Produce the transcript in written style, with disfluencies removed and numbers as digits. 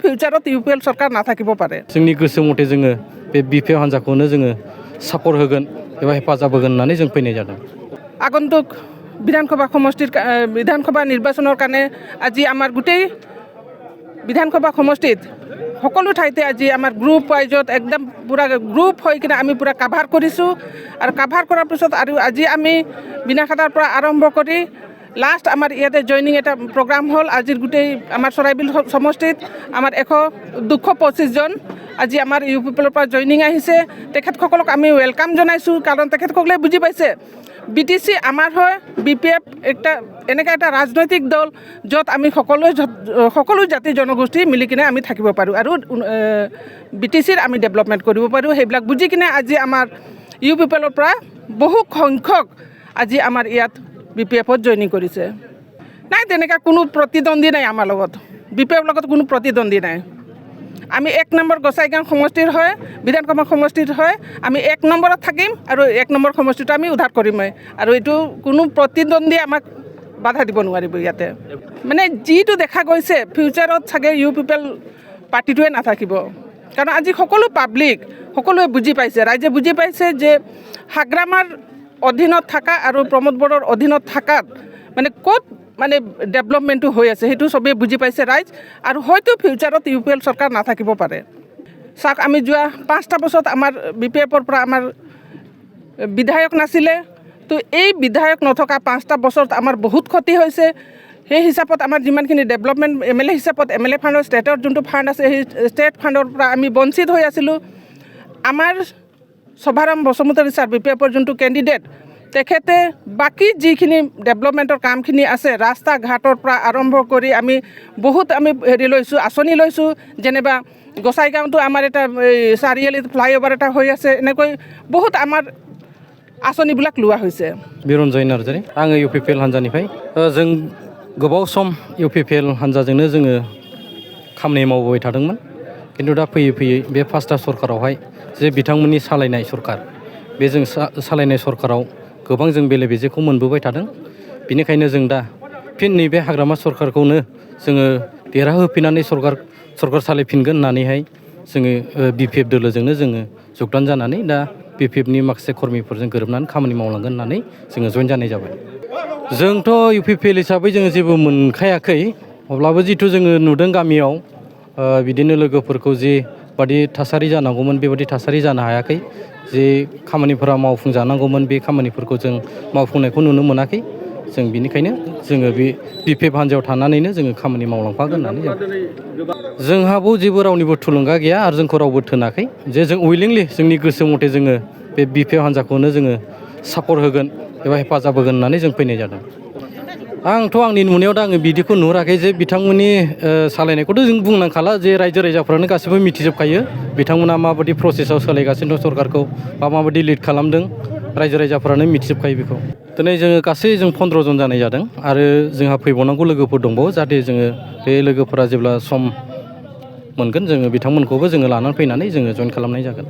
ফিউচাৰত UPL सरकार नाथाकिबो पारे जोंनि गोसो मथे जोङो बे BPF हान्जाखौनो जोङो सापर्ट होगोन एबा हेफाजाब होगोन होननानै जों फैनाय जादों আগন্তুক বিধানসভা নিৰ্বাচনৰ কাৰণে আজি আমাৰ গোটেই বিধানসভা সমষ্টিত সকলো ঠাইতে আজি আমাৰ গ্ৰুপ ৱাইজত একদম পুৰা গ্ৰুপ হৈ কিনে আমি পুৰা কাভাৰ কৰিছোঁ আৰু কাভাৰ কৰাৰ পিছত আৰু আজি আমি বিনাখাটাৰ পৰা আৰম্ভ কৰি লাষ্ট আমাৰ ইয়াতে জইনিং এটা প্ৰগ্ৰাম হ'ল আজিৰ গোটেই আমাৰ চৰাইবিল সমষ্টিত আমাৰ 225 জন আজি আমাৰ UPL পৰা জইনিং আহিছে তেখেতসকলক আমি ওয়েলকাম জনাইছোঁ কাৰণ তেখেতসকলে বুজি পাইছে BTC আমাৰ হয় BPF একটা এনেকা এটা ৰাজনৈতিক দল য'ত আমি সকলো জাতি জনগোষ্ঠী মিলি কিনে আমি থাকিব পাৰোঁ আৰু BTCৰ আমি ডেভেলপমেণ্ট কৰিব পাৰোঁ সেইবিলাক বুজি কিনে আজি আমাৰ UPL পৰা বহু সংখ্যক আজি আমাৰ ইয়াত BPFত জইনিং কৰিছে নাই তেনেকা কোনো প্ৰতিদ্বন্দ্বী নাই আমাৰ লগত BPF লগত কোনো প্ৰতিদ্বন্দ্বী নাই আমি 1 নম্বৰ গোসাইগাঁও সমষ্টিৰ হয় বিধানসভা সমষ্টিৰ হয় আমি 1 নম্বৰত থাকিম আৰু 1 নম্বৰ সমষ্টিটো আমি উদ্ধাৰ কৰিম আৰু এইটো কোনো প্ৰতিদ্বন্দ্বী আমাক বাধা দিব নোৱাৰিব ইয়াতে মানে যিটো দেখা গৈছে ফিউচাৰত চাগে UPL পাৰ্টিটোৱে নাথাকিব কাৰণ আজি সকলো পাব্লিক সকলোৱে বুজি পাইছে ৰাইজে বুজি পাইছে যে হাগ্ৰামাৰ অধীনত থাকা আৰু প্ৰমোদ বড়োৰ অধীনত থাকাত মানে ক'ত মানে ডেভেলপমেণ্টটো হৈ আছে সেইটো সবে বুজি পাইছে ৰাইজ আৰু হয়তো ফিউচাৰত UPL চৰকাৰ নাথাকিব পাৰে চাওক আমি যোৱা 5টা বছৰত আমাৰ BPFৰ পৰা আমাৰ বিধায়ক নাছিলে তো এই বিধায়ক নথকা 5টা বছৰত আমাৰ বহুত ক্ষতি হৈছে সেই হিচাপত আমাৰ যিমানখিনি ডেভেলপমেণ্ট MLA হিচাপত MLA ফাণ্ডৰ ষ্টেটৰ যোনটো ফাণ্ড আছে সেই ষ্টেট ফাণ্ডৰ পৰা আমি বঞ্চিত হৈ আছিলোঁ আমাৰ সভাৰাম বসুমতাৰী ছাৰ BPFৰ যোনটো কেণ্ডিডেট তেখেতে বাকি যিখিনি ডেভেলপমেণ্টৰ কামখিনি আছে ৰাস্তা ঘাটৰ পৰা আৰম্ভ কৰি আমি বহুত আমি হেৰি লৈছোঁ আঁচনি লৈছোঁ যেনেবা গোসাইগাঁওটো আমাৰ এটা চাৰিআলিত ফ্লাইঅভাৰ এটা হৈ আছে এনেকৈ বহুত আমাৰ आसनिবিলাক लोवा হৈছে बिरन्जय नार्जारी आङो UPL हान्जानिफ्राय जों गोबाव सम UPL हान्जाजोंनो जोङो खामानि मावबाय थादोंमोन किन्तु दा फैयै फैयै बे फार्स्टा सरकारावहाय जे बिथांमोननि सालायनाय सरकार बे जों सालायनाय सरकाराव गोबां जों बेले बेजेखौ मोनबोबाय थादों बिनिखायनो जों दा फिन नैबे हाग्रामा सरकारखौनो जोङो देरहाहोफिननानै सरकार सालायफिनगोन होननानैहाय जोङो BPF दोलोजोंनो जोङो जगदान जानानै दा BPFनि माखासे कर्मिफोरजों गोरोबनानै खामानि मावलांगोन होननानै जोङो जइन जानाय जाबाय जोंथ' UPL हिसाबै जोङो जेबो मोनखायाखै अब्लाबो जिथु जोङो नुदों गामियाव बिदिनो लोगोफोरखौ जे बादि थासारि जानांगौमोन बेबादि थासारि जानो हायाखै जे खामानिफोरा मावफुंजानांगौमोन बे खामानिफोरखौ जों मावफुंनायखौ नुनो मोनाखै जों बिनिखायनो जोङो बे BPF हान्जायाव थानानैनो जोङो खामानि मावलांफागोन होननानै जोंहाबो जेबो रावनिबो थुलुंगा गैया आरो जोंखौ रावबो थोनाखै जे जों उइलिंलि जोंनि गोसो मथे जोङो बे BPF हान्जाखौनो जोङो सापर्ट होगोन एबा हेफाजाब होगोन होननानै जों फैनाय जादों आंथ' आंनि नुनायाव दा आङो बिदिखौ नुहुराखै जे बिथांमोननि सालायनायखौथ' जों बुंनांखाला जे रायजो राजाफ्रानो गासैबो मिथिजोबखायो बिथांमोना माबायदि प्रसेसआव सोलायगासिनो दं सरकारखौ बा माबायदि लिड खालामदों रायजो राजाफ्रानो मिथिजोबखायो बेखौ दिनै जोङो गासै जों 15 जन जानाय जादों आरो जोंहा फैबावनांगौ लोगोफोर दंबावो जाहाथे जोङो बे लोगोफोरा जेब्ला सम मोनगोन जोङो बिथांमोनखौबो जोङो लानानै फैनानै जोङो जइन खालामनाय जागोन